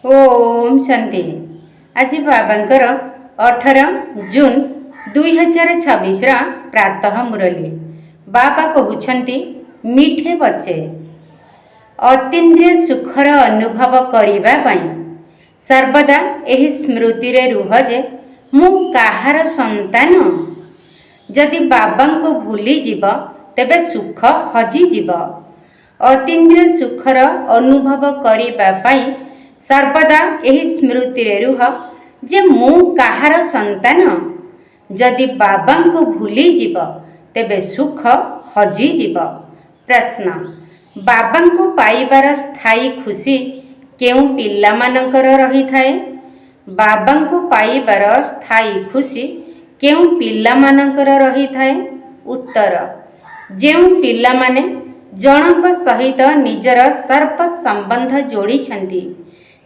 ओम शांति। आज बाबांकर 18 जून 2026 प्रातः मुरली। बाबा कहते मीठे बच्चे अतीन्द्रिय सुखर अनुभव करने सर्वदा यही स्मृति रे रुह जे मु काहार संतान। जदि बाबा को भूली जीव तेबे सुख हजी जीव। अतीन्द्रिय सुखर अनुभव करने सर्वदा यही स्मृति रे रुह जे मु काहार संतान। जदि बाबा को भूली जीव तेबे सुख हजी जीव। प्रश्न, बाबा को पाइबार स्थायी खुशी केउं पिला मानकर रही थाए? बाबा को पाइबार स्थायी खुशी केउं पिला मानकर रही थाए? उत्तर, जेउं पिला माने जनक सहित निजर सर्प संबंध जोड़ी छंती,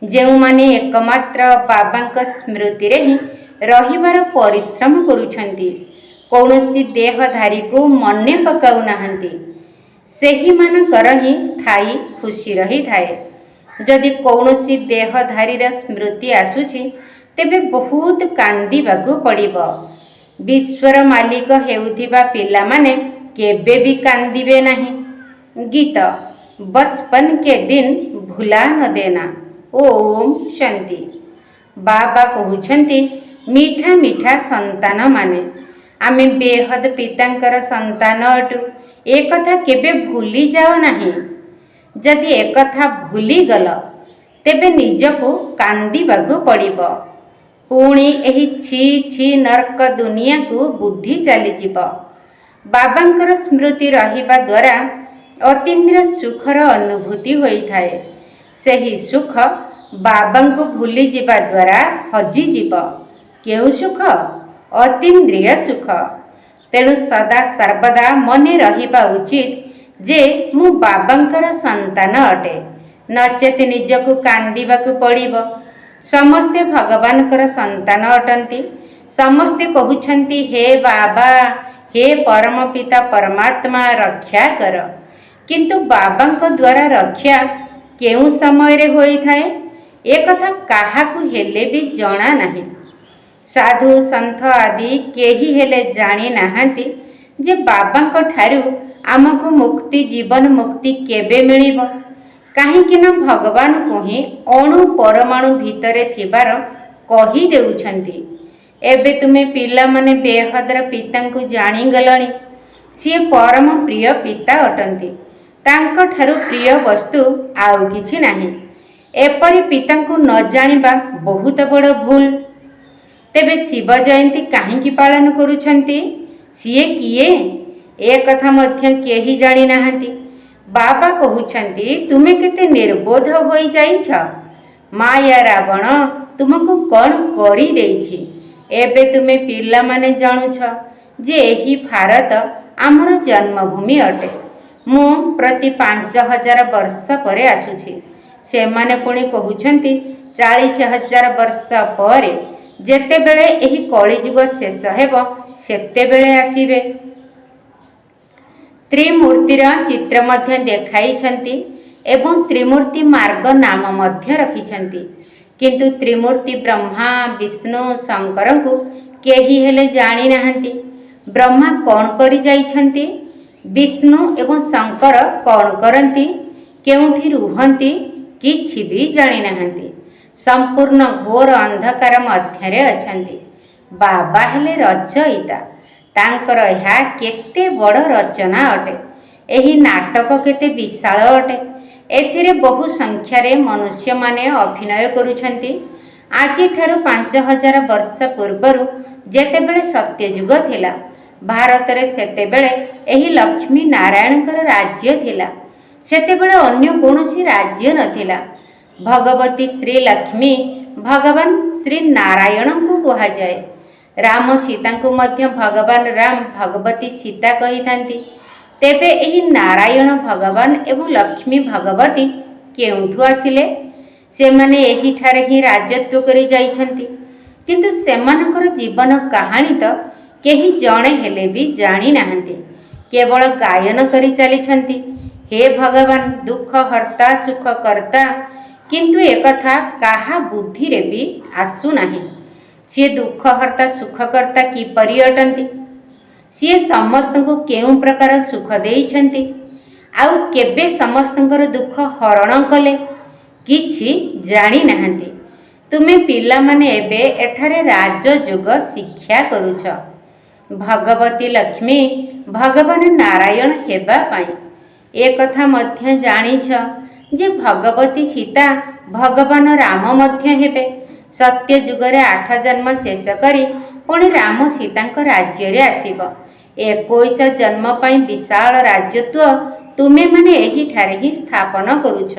जेउ माने एकमात्र बाबा स्मृति रे ही रहिबार परिश्रम करुछंती, कौनसी देहधारी को मने पकाउ नाहंती, सेही मानकर ही स्थायी खुशी रही थाए। जदि कौनसी देहधारी स्मृति आसुछि तेबे बहुत कांदिबाकू पड़िबो। विश्वर मालिक हेउथिबा पिला माने केबे भी कांदिबे नहीं। गीत, बचपन के दिन भुला न देना। ओम शांति। बाबा कहउछंती मीठा मीठा संतान माने आमे बेहद पितांकर संतान अटु, एक कथा केबे भूली जाओ नहीं। जदि एक कथा भूली गल तेबे निजको कांदिबाकू पड़िबो। पुणी एही छी छी नरक दुनिया को बुद्धि चली जीव। बाबांकर स्मृति रहिबा द्वारा अतीन्द्रिय सुखर अनुभूति होई थाए। सेही सुख बाबा को भूली जीवा द्वारा हजी जीव। केउ सुख? अतीन्द्रिय सुख। तेणु सदा सर्वदा मने रहिबा उचित जे मु बाबांकर संतान अटे, नचेत निजको कांदिबाकू पड़िबो। समस्ते भगवानकर संतान अटंती। समस्ते कहउछंती हे बाबा, हे परम पिता परमात्मा रक्षा कर, किंतु बाबांक द्वारा रक्षा केउ समय रे होई थाए एक कथा काहाकू हेले भी जणा नाही। साधु संत आदि केही हेले जानी नाहांती जे बाबांक ठारू आमको मुक्ति जीवन मुक्ति केबे मिलिबो। काहेकि न भगवान को ही अणु परमाणु भितरे थिबार कही देउछंती। एबे तुमे पिला माने बेहदर पिता को जानी गलणी। सी परम प्रिय पिता अटंती। तांको ठारू प्रिय वस्तु आउ किछि नाही। एपरि पिता को न जानिबा बहुत बड़ भूल। तेबे शिव जयंती काहेकि पालन करुछंती? सीए किए ए कथा मध्य केही जानी नाहंती। बाबा कहउछंती तुमे केते निर्बोध होई जाइछ। माया रावण तुमको कौन करी देइछि। एबे तुमे पिला माने जानुछ जे एही भारत आमर जन्मभूमि अटे। मु प्रति 5000 वर्ष परे आसुछि। से माने पुणी कहउछंती 40,000 वर्ष परे जेतेबेले एही कलिजुग शेष हेबो सेतेबेले आसीबे। त्रिमूर्तिर चित्र मध्य देखाइछंती एवं त्रिमूर्ति मार्ग नाम मध्य रखिछंती, किंतु त्रिमूर्ति ब्रह्मा विष्णु शंकर को केही हेले जानी नाहंती। ब्रह्मा कौन करी जाइछंती? विष्णु एवं शंकर कौन करंती? केउठी रुहंती? किछि भी जानी नाहंती। संपूर्ण घोर अंधकार मध्यरे अछंती। बाबा हेले रचयिता। तांकर ଏହା केते बड़ रचना अटे। एही नाटक केते विशाल अटे। एथिरे बहु संख्यारे मनुष्य माने अभिनय करुछंती। आजि ठारू 5000 वर्ष पूर्वरु जेतेबेले सत्ययुग थिला, भारतरे सेतेबेले एही लक्ष्मी नारायणकर राज्य थिला। सेतेबेले अन्य कोनोसी राज्य नथिला। भगवती श्री लक्ष्मी भगवान श्री नारायण को कहा जाए। राम सीता को मध्य भगवान राम भगवती सीता कही थांती। तेबे एही नारायण भगवान एवं लक्ष्मी भगवती केउठु आसिले? से माने एही ठारे ही राजत्व करी जाइछंती, किंतु सेमानकर जीवन कहानी तो केही जणे हेले भी जानी नाहंती। केवल गायन करी चलीछंती, हे भगवान दुख हर्ता सुख कर्ता, କିନ୍ତୁ ekatha କାହା ବୁଦ୍ଧିରେ ବି ଆସୁନାହିଁ। ସିଏ ଦୁଃଖହର୍ତ୍ତା ସୁଖକର୍ତ୍ତା କିପରି ଅଟନ୍ତି? ସିଏ ସମସ୍ତଙ୍କୁ କେଉଁ ପ୍ରକାର ସୁଖ ଦେଇଛନ୍ତି ଆଉ କେବେ ସମସ୍ତଙ୍କର ଦୁଃଖ ହରଣ କଲେ? କିଛି ଜାଣିନାହାନ୍ତି। ତୁମେ ପିଲାମାନେ ଏବେ ଏଠାରେ ରାଜଯୋଗ ଶିକ୍ଷା କରୁଛ। ଭଗବତୀ ଲକ୍ଷ୍ମୀ ଭଗବାନ ନାରାୟଣ ହେବା ପାଇଁ। ଏକଥା ମଧ୍ୟ ଜାଣିଛ ଯେ ଭଗବତୀ ସୀତା ଭଗବାନ ରାମ ମଧ୍ୟ ହେବେ। ସତ୍ୟ ଯୁଗରେ 8 ଜନ୍ମ ଶେଷ କରି ପୁଣି ରାମ ସୀତାଙ୍କ ରାଜ୍ୟରେ ଆସିବ। 21 ଜନ୍ମ ପାଇଁ ବିଶାଳ ରାଜତ୍ୱ ତୁମେମାନେ ଏହିଠାରେ ହିଁ ସ୍ଥାପନ କରୁଛ।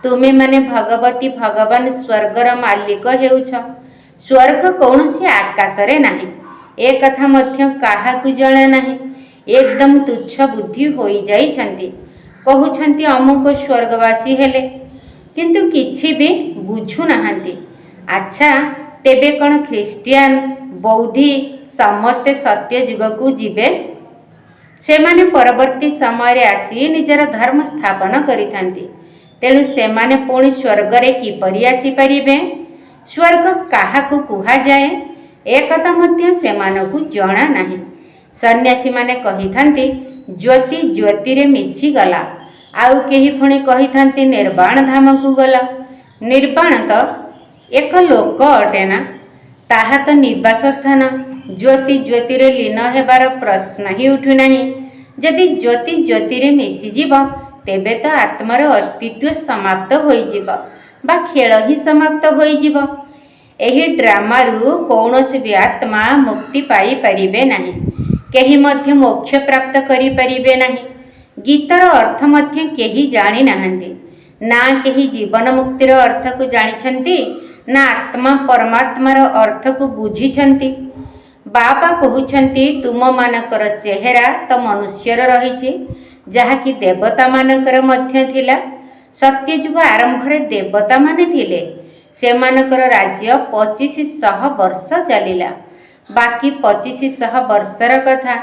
ତୁମେମାନେ ଭଗବତୀ ଭଗବାନ ସ୍ୱର୍ଗର ମାଲିକ ହେଉଛ। ସ୍ୱର୍ଗ କୌଣସି ଆକାଶରେ ନାହିଁ। ଏ କଥା ମଧ୍ୟ କାହାକୁ ଜଣା ନାହିଁ। ଏକଦମ ତୁଚ୍ଛ ବୁଦ୍ଧି ହୋଇଯାଇଛନ୍ତି। କହୁଛନ୍ତି ଅମୁକ ସ୍ୱର୍ଗବାସୀ ହେଲେ, କିନ୍ତୁ କିଛି ବି ବୁଝୁନାହାନ୍ତି। ଆଚ୍ଛା, ତେବେ କ'ଣ ଖ୍ରୀଷ୍ଟିଆନ ବୌଦ୍ଧି ସମସ୍ତେ ସତ୍ୟ ଯୁଗକୁ ଯିବେ? ସେମାନେ ପରବର୍ତ୍ତୀ ସମୟରେ ଆସି ନିଜର ଧର୍ମ ସ୍ଥାପନ କରିଥାନ୍ତି। ତେଣୁ ସେମାନେ ପୁଣି ସ୍ୱର୍ଗରେ କିପରି ଆସିପାରିବେ? ସ୍ୱର୍ଗ କାହାକୁ କୁହାଯାଏ ଏକଥା ମଧ୍ୟ ସେମାନଙ୍କୁ ଜଣା ନାହିଁ। ସନ୍ନ୍ୟାସୀମାନେ କହିଥାନ୍ତି ଜ୍ୟୋତି ଜ୍ୟୋତିରେ ମିଶିଗଲା, ଆଉ କେହି ପୁଣି କହିଥାନ୍ତି ନିର୍ବାଣ ଧାମକୁ ଗଲା। ନିର୍ବାଣ ତ ଏକ ଲୋକ ଅଟେ ନା, ତାହା ତ ନିବାସ ସ୍ଥାନ। ଜ୍ୟୋତି ଜ୍ୟୋତିରେ ଲୀନ ହେବାର ପ୍ରଶ୍ନ ହିଁ ଉଠୁନାହିଁ। ଯଦି ଜ୍ୟୋତି ଜ୍ୟୋତିରେ ମିଶିଯିବ ତେବେ ତ ଆତ୍ମାର ଅସ୍ତିତ୍ୱ ସମାପ୍ତ ହୋଇଯିବ ବା ଖେଳ ହିଁ ସମାପ୍ତ ହୋଇଯିବ। ଏହି ଡ୍ରାମାରୁ କୌଣସି ବି ଆତ୍ମା ମୁକ୍ତି ପାଇପାରିବେ ନାହିଁ। କେହି ମଧ୍ୟ ମୋକ୍ଷ ପ୍ରାପ୍ତ କରିପାରିବେ ନାହିଁ। ଗୀତାର ଅର୍ଥ ମଧ୍ୟ କେହି ଜାଣିନାହାନ୍ତି। ନା କେହି ଜୀବନ ମୁକ୍ତିର ଅର୍ଥକୁ ଜାଣିଛନ୍ତି, ନା ଆତ୍ମା ପରମାତ୍ମାର ଅର୍ଥକୁ ବୁଝିଛନ୍ତି। ବାବା କହୁଛନ୍ତି ତୁମମାନଙ୍କର ଚେହେରା ତ ମନୁଷ୍ୟର ରହିଛି, ଯାହାକି ଦେବତାମାନଙ୍କର ମଧ୍ୟ ଥିଲା। ସତ୍ୟଯୁଗ ଆରମ୍ଭରେ ଦେବତାମାନେ ଥିଲେ। ସେମାନଙ୍କର ରାଜ୍ୟ 2500 ବର୍ଷ ଚାଲିଲା। ବାକି 2500 ବର୍ଷର କଥା,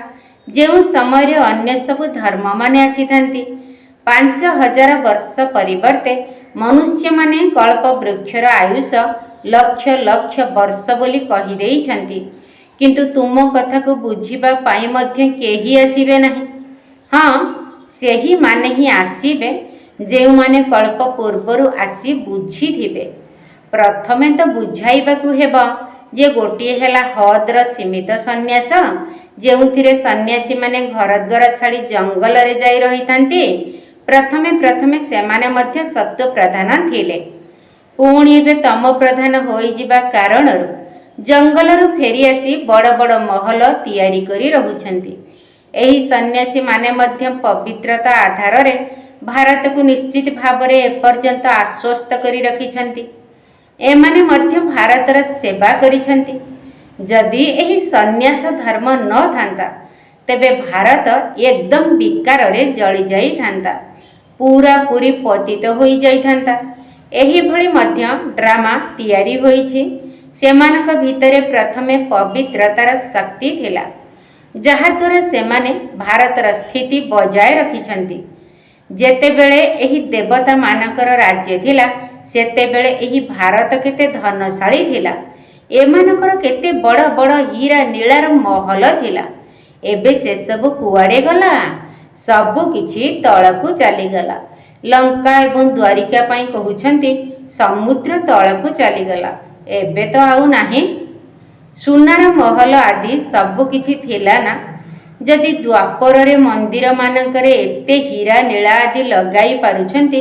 ଯେଉଁ ସମୟରେ ଅନ୍ୟ ସବୁ ଧର୍ମମାନେ ଆସିଥାନ୍ତି। 5000 ବର୍ଷ ପରିବର୍ତ୍ତେ ମନୁଷ୍ୟମାନେ କଳ୍ପ ବୃକ୍ଷର ଆୟୁଷ ଲକ୍ଷ ଲକ୍ଷ ବର୍ଷ ବୋଲି କହିଦେଇଛନ୍ତି। କିନ୍ତୁ ତୁମ କଥାକୁ ବୁଝିବା ପାଇଁ ମଧ୍ୟ କେହି ଆସିବେ ନାହିଁ। ହଁ, ସେହିମାନେ ହିଁ ଆସିବେ ଯେଉଁମାନେ କଳ୍ପ ପୂର୍ବରୁ ଆସି ବୁଝିଥିବେ। ପ୍ରଥମେ ତ ବୁଝାଇବାକୁ ହେବ ଯେ ଗୋଟିଏ ହେଲା ହଦ୍ର ସୀମିତ ସନ୍ନ୍ୟାସ, ଯେଉଁଥିରେ ସନ୍ନ୍ୟାସୀମାନେ ଘରଦ୍ୱାର ଛାଡ଼ି ଜଙ୍ଗଲରେ ଯାଇ ରହିଥାନ୍ତି। ପ୍ରଥମେ ସେମାନେ ମଧ୍ୟ ସତ୍ୱ ପ୍ରଧାନ ଥିଲେ, ପୁଣି ଏବେ ତମ ପ୍ରଧାନ ହୋଇଯିବା କାରଣରୁ ଜଙ୍ଗଲରୁ ଫେରିଆସି ବଡ଼ ବଡ଼ ମହଲ ତିଆରି କରି ରହୁଛନ୍ତି। ଏହି ସନ୍ନ୍ୟାସୀମାନେ ମଧ୍ୟ ପବିତ୍ରତା ଆଧାରରେ ଭାରତକୁ ନିଶ୍ଚିତ ଭାବରେ ଏପର୍ଯ୍ୟନ୍ତ ଆଶ୍ୱସ୍ତ କରି ରଖିଛନ୍ତି। ଏମାନେ ମଧ୍ୟ ଭାରତର ସେବା କରିଛନ୍ତି। ଯଦି ଏହି ସନ୍ନ୍ୟାସ ଧର୍ମ ନଥାନ୍ତା ତେବେ ଭାରତ ଏକଦମ ବିକାରରେ ଜଳିଯାଇଥାନ୍ତା, ପୁରାପୁରି ପତିତ ହୋଇଯାଇଥାନ୍ତା। ଏହିଭଳି ମଧ୍ୟ ଡ୍ରାମା ତିଆରି ହୋଇଛି। ସେମାନଙ୍କ ଭିତରେ ପ୍ରଥମେ ପବିତ୍ରତାର ଶକ୍ତି ଥିଲା, ଯାହାଦ୍ୱାରା ସେମାନେ ଭାରତର ସ୍ଥିତି ବଜାୟ ରଖିଛନ୍ତି। ଯେତେବେଳେ ଏହି ଦେବତାମାନଙ୍କର ରାଜ୍ୟ ଥିଲା, ସେତେବେଳେ ଏହି ଭାରତ କେତେ ଧନଶାଳୀ ଥିଲା। ଏମାନଙ୍କର କେତେ ବଡ଼ ବଡ଼ ହୀରା ନୀଳାର ମହଲ ଥିଲା। ଏବେ ସେସବୁ କୁଆଡ଼େ ଗଲା? ସବୁ କିଛି ତଳକୁ ଚାଲିଗଲା। ଲଙ୍କା ଏବଂ ଦ୍ୱାରିକା ପାଇଁ କହୁଛନ୍ତି ସମୁଦ୍ର ତଳକୁ ଚାଲିଗଲା। ଏବେ ତ ଆଉ ନାହିଁ। ସୁନାର ମହଲ ଆଦି ସବୁ କିଛି ଥିଲା ନା। ଯଦି ଦ୍ୱାପରରେ ମନ୍ଦିରମାନଙ୍କରେ ଏତେ ହୀରା ନୀଳା ଆଦି ଲଗାଇ ପାରୁଛନ୍ତି,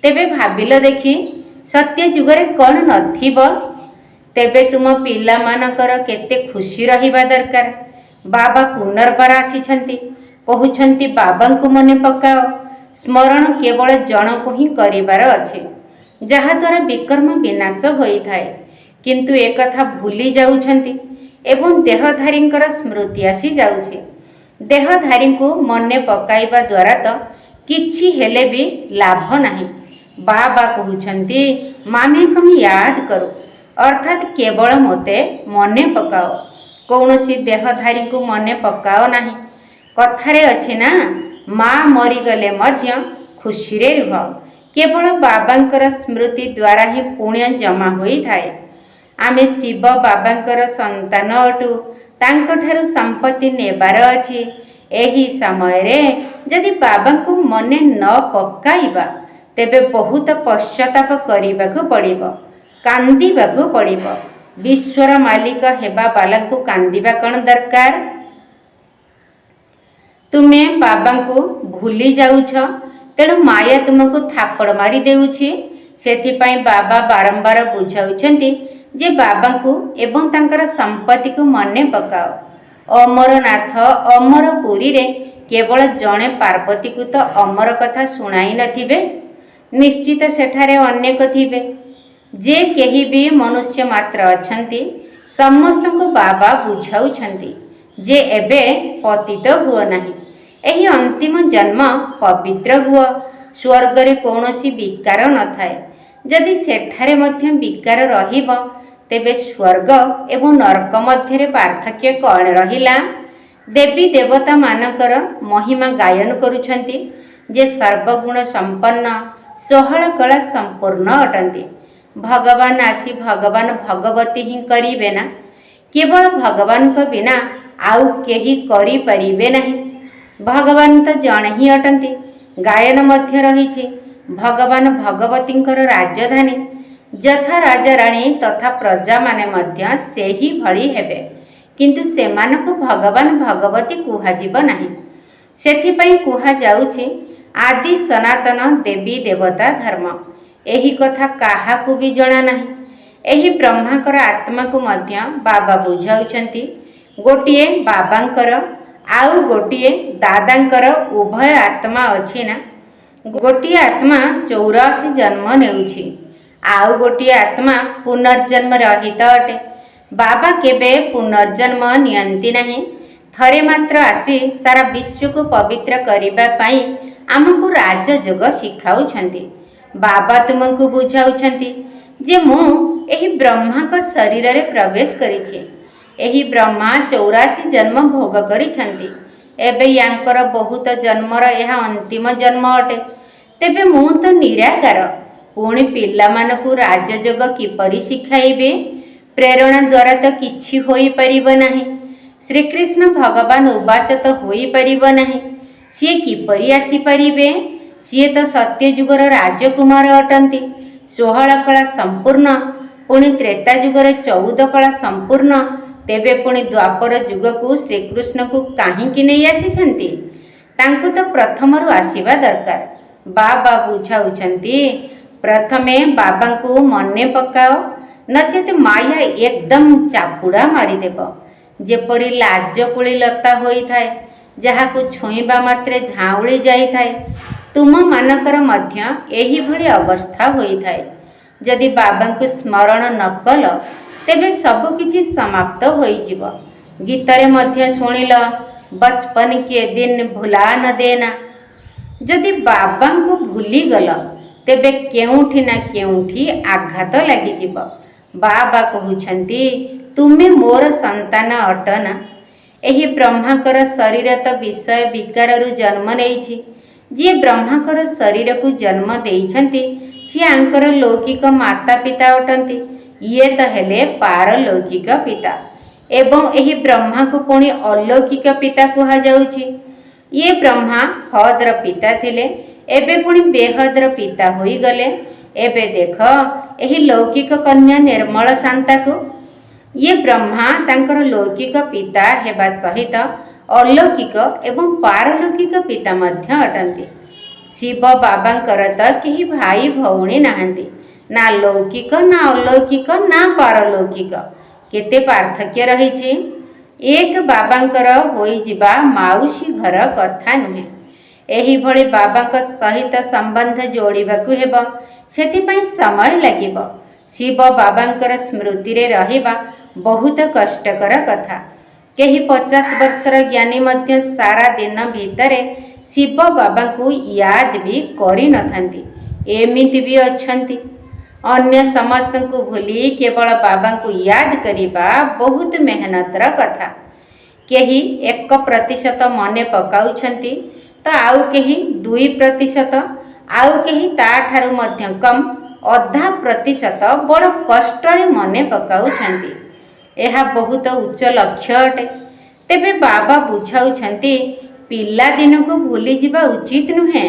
ତେବେ ଭାବିଲ ଦେଖି ସତ୍ୟ ଯୁଗରେ କ'ଣ ନଥିବ? ତେବେ ତୁମ ପିଲାମାନଙ୍କର କେତେ ଖୁସି ରହିବା ଦରକାର। ବାବା ପୁନର୍ବାର ଆସିଛନ୍ତି। କହୁଛନ୍ତି ବାବାଙ୍କୁ ମନେ ପକାଅ। ସ୍ମରଣ କେବଳ ଜଣକୁ ହିଁ କରିବାର ଅଛି, ଯାହାଦ୍ୱାରା ବିକର୍ମ ବିନାଶ ହୋଇଥାଏ। କିନ୍ତୁ ଏକଥା ଭୁଲି ଯାଉଛନ୍ତି ଏବଂ ଦେହଧାରୀଙ୍କର ସ୍ମୃତି ଆସିଯାଉଛି। ଦେହଧାରୀଙ୍କୁ ମନେ ପକାଇବା ଦ୍ୱାରା ତ କିଛି ହେଲେ ବି ଲାଭ ନାହିଁ। ବାବା କହୁଛନ୍ତି ମାମେ କମ୍ ୟାଦ କରୁ, ଅର୍ଥାତ୍ କେବଳ ମୋତେ ମନେ ପକାଅ, କୌଣସି ଦେହଧାରୀଙ୍କୁ ମନେ ପକାଅ ନାହିଁ। କଥାରେ ଅଛି ନା, ମା ମରିଗଲେ ମଧ୍ୟ ଖୁସିରେ ରୁହ, केवल बाबांकर स्मृति द्वारा ही पुण्य जमा होई थाए। आमे शिव बाबांकर संतान अटू, तांकठारु संपत्ति नेबार अछि। एही समय रे यदि बाबा को मने न पकाइबा तेबे बहुत पश्चाताप करिबाकु पड़िबो, कांदिबाकु पड़िबो। विश्वर मालिक हेबा बालांकु कांदिबा कण दरकार? तुमे बाबा को भूली जाउछ, तेणु माया तुमको थापड़ मारी देउछि। सेथिपाई बाबा बारंबार बुझाउछंती जे बाबा को एवं तांकर संपत्ति को मने पकाओ। अमरनाथ अमरपुरी रे केवल जणे पार्वती को तो अमर कथा शुणाई नथिबे, निश्चित सेठारे अनेक थिबे। जे केही भी मनुष्य मात्र अछंती समस्त को बाबा बुझाउछंती जे एबे पतित हुओ नाही, एही अंतिम जन्म पवित्र हुओ। स्वर्ग रे कौनसी विकार न थाए। यदि सेठारे मध्य विकार रहिबो तेबे स्वर्ग एवं नरक मध्य पार्थक्य कौन रहिला? देवी देवता मानकर महिमा गायन करुछंती जे सर्वगुण संपन्न 16 कला संपूर्ण अटंती। भगवान आसी भगवान भगवती ही करिबे ना, केवल भगवान को बिना आउ केही करि परिबे नहीं। भगवान तो जण ही अटंती। गायन मध्य रहिछि भगवान भगवतींकर राजधानी। यथा राजा राणी तथा प्रजा माने मध्य सेही भଳି हेबे, किंतु सेमानकु भगवान भगवती कुहाजिब नाही। सेथिपई कुहा जाउछि आदि सनातन देवी देवता धर्म। एही कथा काहाकु भी जणा नाही। एही ब्रह्माकर आत्मा को मध्य बाबा बुझाउछंती। गोटिए बाबांकर आउ गोटिए दादांकर उभय आत्मा अछि ना। गोटिए आत्मा 84 जन्म नेउछि, आउ गोटिए आत्मा पुनर्जन्म रहित अटे। बाबा केबे पुनर्जन्म नियंती नहीं। थरे मात्र आसी सारा विश्व को पवित्र करिबा पाई आमको राजयोग शिखाउछंती। बाबा तुमको बुझाउछंती जे मु एही ब्रह्मा का शरीर रे प्रवेश करिछि। एही ब्रह्मा 84 जन्म भोग करिछंती। एबे यांकर बहुत जन्मर यह अंतिम जन्म अटे। तेबे मु तो निराकार, पुणी पिला मानकु राजयोग किपरि शिखाइबे? प्रेरणा द्वारा तो किछि होई परिबो नाही। श्री कृष्ण भगवान उवाच तो होई परिबो नाही। सिए किपरि आसी परिबे? सिए तो सत्य जुगर राजकुमार अटंती। 16 कला संपूर्ण, पुणी त्रेता जुगर 14 कला संपूर्ण। तेबे पुणी द्वापर जुग को श्रीकृष्ण को काहींकि नहीं आसीछंती? तांकु तो प्रथमरु आसीबा दरकार। बाबा बुझाउछंती प्रथमे बाबा को मने पकाओ, नचेत माया एकदम चापुड़ा मारिदेव। जेपरी लाज कुली लता होई थाए, जहाकु छुईबा मात्रे झाउली जाई थाए, तुम मानकर मध्य एही भली अवस्था होई थाए। यदि बाबा को स्मरण न कल तेबे सब किछि समाप्त होई जिवो। गीतरे मध्य सुनिल बचपन के दिन भुला न देना। यदि बाबा को भूली गल तेबे केउठी ना केउठी आघात लागि जिवो। बाबा कहउछंती तुमे मोर संतान अटना। एही ब्रह्माकर शरीर तो विषय विकारु जन्म नेइछि। जे ब्रह्माकर शरीर को जन्म देइछंती सी आंकर लौकिक माता पिता अटंती। ये तो हेले पारलौकिक पिता। एवं एही ब्रह्मा को पुणी अलौकिक पिता कुहा जाउछि। ये ब्रह्मा हद्र पिता थिले, एबे पुणी बेहद्र पिता होई गले। एबे देख एही लौकिक कन्या निर्मल शांता को ये ब्रह्मा तांकर लौकिक पिता हेबा सहित अलौकिक एवं पारलौकिक पिता मध्य अटंती। शिव बाबांकर तो केही भाई भौणी नाहंती, ना लौकिक ना अलौकिक ना पारलौकिक। केते पार्थक्य रहिछि। एक बाबांकर होई जिबा माउसी घर कथा नुहे। एही भली बाबांक सहित संबंध जोड़िबाकु हेबो, सेथिपई समय लागिबो। शिव बाबांकर स्मृति रे रहिबा बहुत कष्टकर कथा। केही 50 वर्षर ज्ञानी मध्य सारा दिन भितरे शिव बाबा को याद भी करि नथांती। एमिति भी अछंती। अन्य समस्त को भूली केवल बाबा को याद करिबा बहुत मेहनतर कथा। केही 1% मने पकाउछंती तो आउ केही 2%, आउ केही ताठारु मध्य कम अधा प्रतिशत बड़ कष्टरे मने पकाउछन्ति। यह बहुत उच्च लक्ष्य अटे। तेबे बाबा बुझाउछन्ति पिला दिन को भूली जिबा उचित नुहे।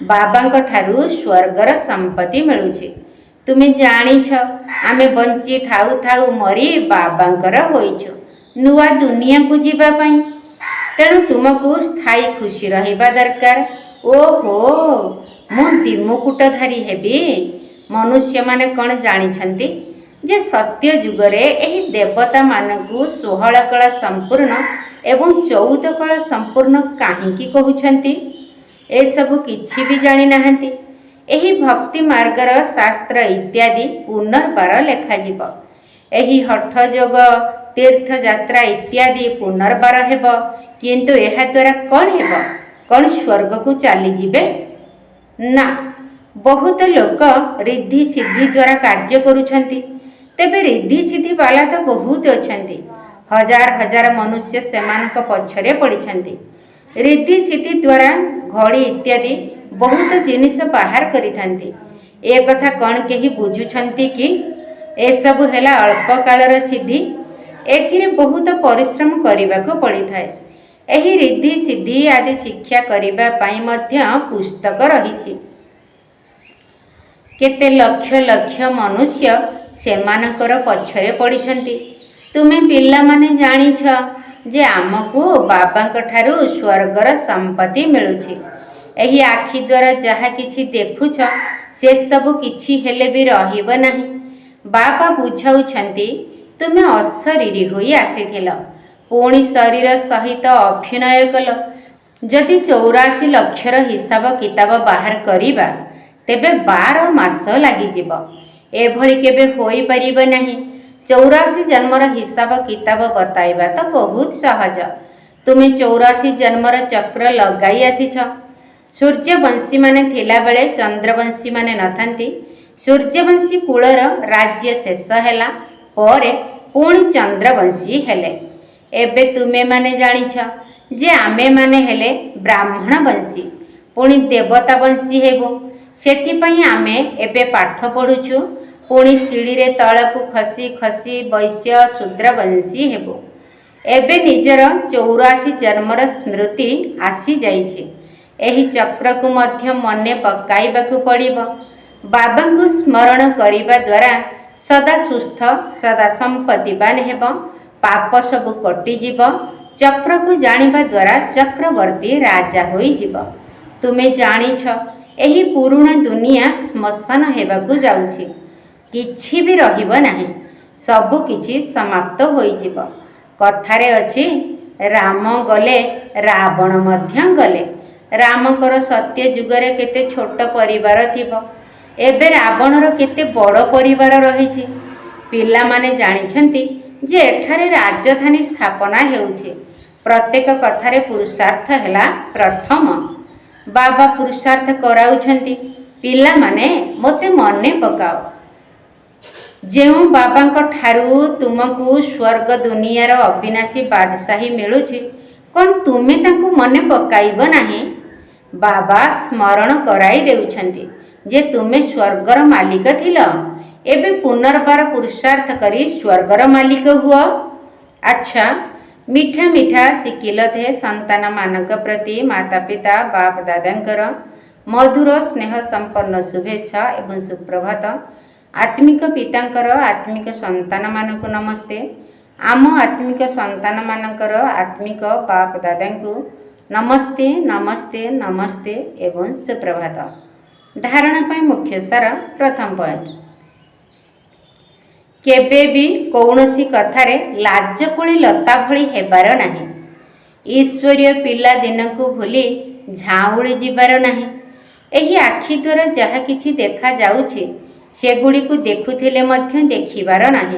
बाबांक ठारु स्वर्गर संपत्ति मिलुछि। तुमे जानिछ आमे बंची थाउ थाउ मरी बाबांकर होइछु नुआ दुनिया को जीवा पाई। तेणु तुमको स्थायी खुशी रहिबा दरकार। ओहो मु दिमुकुटधारी हेबी। मनुष्य माने कौन जानिछन्ति जे सत्य जुगरे एही देवता मानकु 16 कला संपूर्ण एवं 14 कला संपूर्ण काहींकी कहउछन्ति। ए सब किछि भी जानि नाहंती। एही भक्ति मार्गर शास्त्र इत्यादि पुनर्बार लेखा जीव। एही हठ जोग तीर्थ यात्रा इत्यादि पुनर्बार हेब। किंतु एहा द्वारा कौन हेब? कौन स्वर्ग को चली जिबे? ना। बहुत लोक रिद्धि सिद्धि द्वारा कार्य करुछन्ति। तेबे रिद्धि सिद्धि वाला तो बहुत अछन्ति। हजार हजार मनुष्य सेमानक पछरे पड़िछन्ति। रिद्धि सिद्धि द्वारा घड़ी इत्यादि बहुत जिनिस बाहर करिथान्ति। ए कथा कौन केही बुझुछन्ति कि ए सब हेला अल्प कालर सिद्धि। एथिरे बहुत परिश्रम करिबाको पड़िथाय। एही रिद्धि सिद्धि आदि शिक्षा करिबा पाई मध्य पुस्तक रहिछि। केते लक्ष लक्ष मनुष्य सेमानकर पछरे पड़िछन्ति। तुमे पिल्ला माने जानिछ जे आमको बाबांक ठारु स्वर्गर संपत्ति मिलुछि। एही आखि द्वारा जहा किछि देखुछ से सब किछि हेले भी रहिब नाही। बाबा बुझाउछन्ति तुमे अशरीरी होई आसीथिल पुणी शरीर सहित अभिनय कल। जदि 84 लक्षर हिसाब किताब बाहर करिबा तेबे 12 मास लागिजिब। एभଳି केबे होई परिब नाही। 84 जन्मर हिसाब किताब बताइबा तो बहुत सहज। तुमे 84 जन्मर चक्र लगाई आसीछ। सूर्यवंशी माने थिला बेले चंद्रवंशी माने नथांती। सूर्यवंशी कुलर राज्य शेष हैला परे पुणी चंद्रवंशी हेले। एबे तुमे माने जानिछ जे आमे माने हेले ब्राह्मण वंशी पुणी देवता वंशी हेबो। सेथिपई आमे एबे पाठ पढुछु। पुणी सीढ़ी रे तळकु खसी खसी वैश्य शूद्र वंशी हेबो। एबे निजर 84 जन्मर स्मृति आसी जाइछे। एही चक्र को मध्य मने पकाइबाकु पड़िबो। बाबा को स्मरण करिबा द्वारा सदा सुस्थ सदा संपत्तिवान हेब। पाप सब कटि जीव। चक्र को जानिबा द्वारा चक्रवर्ती राजा होई जीव। तुमे जानिछ एही पुरुणा दुनिया श्मशान हेबाकु जाउछि। किछि भी रहिब नाही। सबु किछि समाप्त होई जीव। कथारे अछि राम गले रावण मध्य गले। रामकर सत्य जुगरे केते छोट परिवार थिबो। एबे रावणर केते बड़ परिवार रहिछि। पिला माने जानिछन्ति जे एठारे राजधानी स्थापना हेउछि। प्रत्येक कथारे पुरुषार्थ हेला प्रथम। बाबा पुरुषार्थ कराउछन्ति पिला माने मोते मने पकाओ। जेउ बाबांक ठारु तुमको स्वर्ग दुनियार अविनाशी बादशाही मिलुछि कोन तुमे तांको मने पकाइब नाही? बाबा स्मरण कराई देउछन्ति जे तुमे स्वर्गर मालिक थिल। एबे पुनर्बार पुरुषार्थ करी स्वर्गर मालिक हुआ। अच्छा मीठा मीठा शिकिल थे संतान मानक प्रति माता पिता बाप दादांकर मधुर स्नेह संपन्न शुभेच्छा एवं सुप्रभात। आत्मिक पितांकर आत्मिक संतान मानक नमस्ते। आम आत्मिक संतान मानकर आत्मिक बाप दादांकु नमस्ते नमस्ते नमस्ते एवं सुप्रभात। धारणा पाई मुख्य सार प्रथम पॉइंट। केबे भी कौनसी कथारे लाजकुली लता भली हेबार नाही। ईश्वरीय पिला दिन को भूली झाउली जीवार नाही। एही आखि द्वारा जहा किछि देखा जाउछि सेगुड़ी को देखुथिले मध्य देखिबार नाही।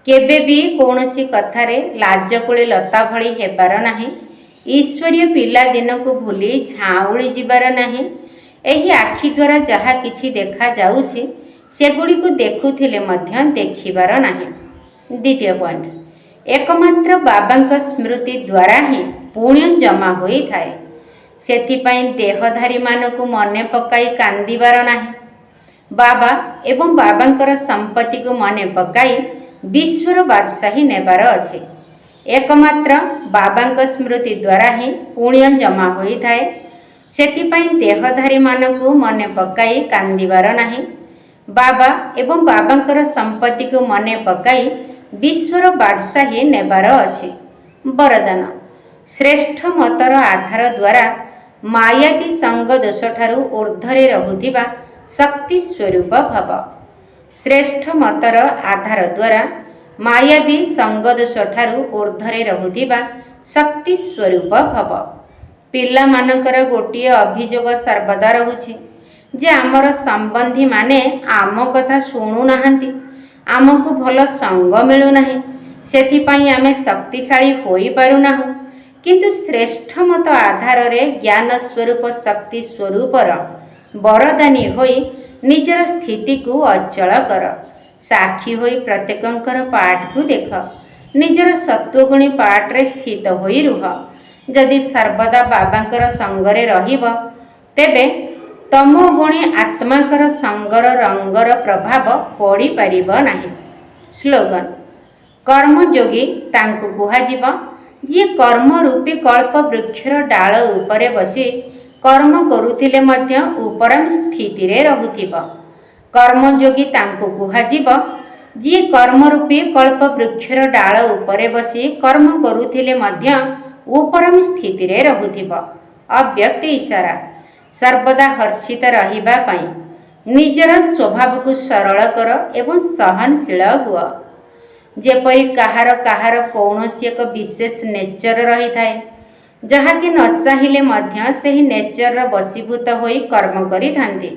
केबे भी कौनसी कथारे लाजकुली लता भली हेबार नाही। ईश्वरीय पिला दिन को भूली झाउली जीवार नाही। एही आखि द्वारा जहा किछि देखा जाउछि सेगुड़ी को देखुथिले मध्य देखिबार नाही। द्वितीय पॉइंट। एकमात्र बाबांक स्मृति द्वारा ही पुण्य जमा होई थाए। ସେଥିପାଇଁ ଦେହଧାରୀମାନଙ୍କୁ ମନେ ପକାଇ କାନ୍ଦିବାର ନାହିଁ। ବାବା ଏବଂ ବାବାଙ୍କର ସମ୍ପତ୍ତିକୁ ମନେ ପକାଇ ବିଶ୍ୱର ବାଦଶାହୀ ନେବାର ଅଛି। ଏକମାତ୍ର ବାବାଙ୍କ ସ୍ମୃତି ଦ୍ୱାରା ହିଁ ପୁଣ୍ୟ ଜମା ହୋଇଥାଏ। ସେଥିପାଇଁ ଦେହଧାରୀମାନଙ୍କୁ ମନେ ପକାଇ କାନ୍ଦିବାର ନାହିଁ। ବାବା ଏବଂ ବାବାଙ୍କର ସମ୍ପତ୍ତିକୁ ମନେ ପକାଇ ବିଶ୍ୱର ବାଦଶାହୀ ନେବାର ଅଛି। ବରଦାନ: ଶ୍ରେଷ୍ଠ ମତର ଆଧାର ଦ୍ୱାରା ମାୟାବୀ ସଙ୍ଗ ଦୋଷଠାରୁ ଊର୍ଦ୍ଧ୍ୱରେ ରହୁଥିବା ଶକ୍ତି ସ୍ୱରୂପ ଭବ। ଶ୍ରେଷ୍ଠ ମତର ଆଧାର ଦ୍ୱାରା ମାୟାବୀ ସଙ୍ଗଦୋଷଠାରୁ ଊର୍ଦ୍ଧ୍ୱରେ ରହୁଥିବା ଶକ୍ତି ସ୍ୱରୂପ ଭବ। ପିଲାମାନଙ୍କର ଗୋଟିଏ ଅଭିଯୋଗ ସର୍ବଦା ରହୁଛି ଯେ ଆମର ସମ୍ବନ୍ଧୀମାନେ ଆମ କଥା ଶୁଣୁନାହାନ୍ତି, ଆମକୁ ଭଲ ସଙ୍ଗ ମିଳୁନାହିଁ, ସେଥିପାଇଁ ଆମେ ଶକ୍ତିଶାଳୀ ହୋଇପାରୁନାହୁଁ। କିନ୍ତୁ ଶ୍ରେଷ୍ଠ ମତ ଆଧାରରେ ଜ୍ଞାନ ସ୍ୱରୂପ ଶକ୍ତି ସ୍ୱରୂପର ବରଦାନୀ ହୋଇ ନିଜର ସ୍ଥିତିକୁ ଅଚଳ କର। ସାକ୍ଷୀ ହୋଇ ପ୍ରତ୍ୟେକଙ୍କର ପାଠକୁ ଦେଖ। ନିଜର ସତ୍ୱଗୁଣୀ ପାଠରେ ସ୍ଥିତ ହୋଇ ରୁହ। ଯଦି ସର୍ବଦା ବାବାଙ୍କର ସଙ୍ଗରେ ରହିବ, ତେବେ ତମୋଗୁଣୀ ଆତ୍ମାଙ୍କର ସଙ୍ଗର ରଙ୍ଗର ପ୍ରଭାବ ପଡ଼ିପାରିବ ନାହିଁ। ସ୍ଲୋଗାନ: କର୍ମଯୋଗୀ ତାଙ୍କୁ କୁହାଯିବ ଯିଏ କର୍ମରୂପୀ କଳ୍ପ ବୃକ୍ଷର ଡାଳ ଉପରେ ବସି କର୍ମ କରୁଥିଲେ ମଧ୍ୟ ଉପରମ ସ୍ଥିତିରେ ରହୁଥିବ। କର୍ମଯୋଗୀ ତାଙ୍କୁ କୁହାଯିବ ଯିଏ କର୍ମରୂପୀ କଳ୍ପ ବୃକ୍ଷର ଡାଳ ଉପରେ ବସି କର୍ମ କରୁଥିଲେ ମଧ୍ୟ ଉପରମ ସ୍ଥିତିରେ ରହୁଥିବ। ଅବ୍ୟକ୍ତ ଇଶାରା: ସର୍ବଦା ହର୍ଷିତ ରହିବା ପାଇଁ ନିଜର ସ୍ୱଭାବକୁ ସରଳ କର ଏବଂ ସହନଶୀଳ ହୁଅ। ଯେପରି କାହାର କୌଣସି ଏକ ବିଶେଷ ନେଚର ରହିଥାଏ, ଯାହାକି ନ ଚାହିଁଲେ ମଧ୍ୟ ସେହି ନେଚରର ବଶୀଭୂତ ହୋଇ କର୍ମ କରିଥାନ୍ତି।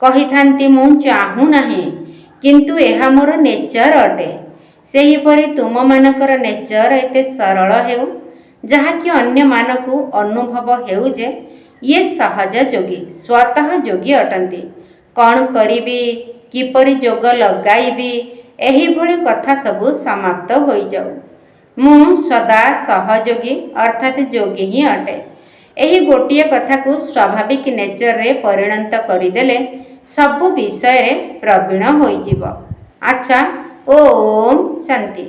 କହିଥାନ୍ତି ମୁଁ ଚାହୁଁନାହିଁ, କିନ୍ତୁ ଏହା ମୋର ନେଚର ଅଟେ। ସେହିପରି ତୁମମାନଙ୍କର ନେଚର ଏତେ ସରଳ ହେଉ, ଯାହାକି ଅନ୍ୟମାନଙ୍କୁ ଅନୁଭବ ହେଉ ଯେ ଇଏ ସହଜ ଯୋଗୀ, ସ୍ୱତଃ ଯୋଗୀ ଅଟନ୍ତି। କ'ଣ କରିବି, କିପରି ଯୋଗ ଲଗାଇବି, ଏହିଭଳି କଥା ସବୁ ସମାପ୍ତ ହୋଇଯାଉ। ମୁଁ ସଦା ସହଯୋଗୀ ଅର୍ଥାତ୍ ଯୋଗୀ ହିଁ ଅଟେ। ଏହି ଗୋଟିଏ କଥାକୁ ସ୍ୱାଭାବିକ ନେଚରରେ ପରିଣତ କରିଦେଲେ ସବୁ ବିଷୟରେ ପ୍ରବୀଣ ହୋଇଯିବ। ଆଚ୍ଛା, ଓମ୍ ଶାନ୍ତି।